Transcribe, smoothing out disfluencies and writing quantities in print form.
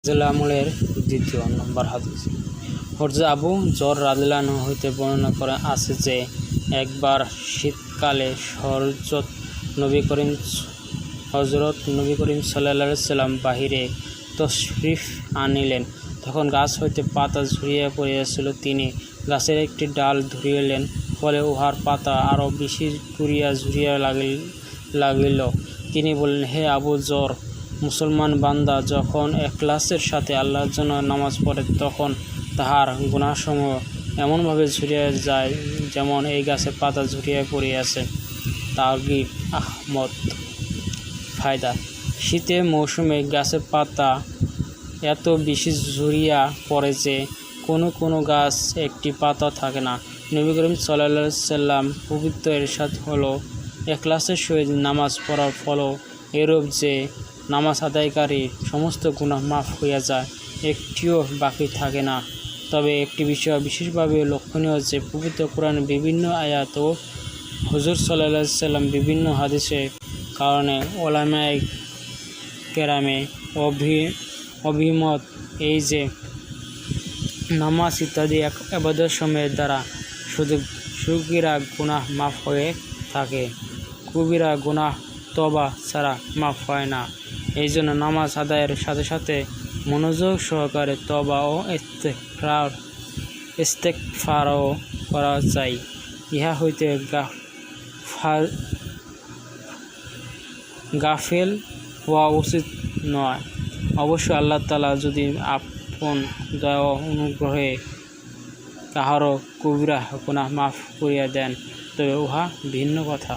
আমলের দ্বিতীয় নম্বর হাদিস হযরত আবু যর রাদিয়াল্লাহু আনহু হইতে বর্ণনা করা আছে যে একবার শীতকালে হযরত নবী করিম সাল্লাল্লাহু আলাইহি সাল্লাম বাহিরে তশরিফ আনিলেন। তখন গাছ হইতে পাতা ঝরিয়া পড়িয়াছিল। তিনি গাছের একটি ডাল ধরিলেন, ফলে উহার পাতা আরও বেশি করিয়া ঝরিয়া লাগিল। তিনি বললেন, হে আবু যর, মুসলমান বান্দা যখন এখলাসের সাথে আল্লাহর জন্য নামাজ পড়ে তখন তাহার গুনাহসমূহ এমনভাবে ঝরিয়া যায় যেমন এই গাছের পাতা ঝরিয়া পড়িয়াছে। তাগিব আহমদ। ফায়দা: শীতের মৌসুমে গাছের পাতা এত বেশি ঝরিয়া পড়ে যে কোনো গাছ একটি পাতা থাকে না। নবী করিম সাল্লাল্লাহু আলাইহি সাল্লাম পবিত্র ইরশাদ হলো, এখলাসের সহিত নামাজ পড়ার ফলও এরূপ যে নামাজ আদায়কারী সমস্ত গুনাহ মাফ হইয়া যায়, একটিও বাকি থাকে না। তবে একটি বিষয় বিশেষভাবে লক্ষণীয় যে পবিত্র কোরআনের বিভিন্ন আয়াত ও হুজুর সাল্লাল্লাহু আলাইহি সাল্লাম বিভিন্ন হাদিসের কারণে উলামায়ে কেরামে অভিমত এই যে নামাজ ইত্যাদি ইবাদত সমূহের দ্বারা শুধু সগীরা গুনাহ মাফ হয়ে থাকে, কবিরা গুনাহ তওবা ছাড়া মাফ হয় না। এই জন্য নামাজ আদায়ের সাথে সাথে মনোযোগ সহকারে তওবা ও ইস্তেগফারও করা চাই। ইহা হইতে গাফেল হওয়া উচিত নয়। অবশ্য আল্লাহ তাআলা যদি আপন দয়া ও অনুগ্রহে কাহারও কবিরা গুনাহ মাফ করিয়া দেন, তবে উহা ভিন্ন কথা।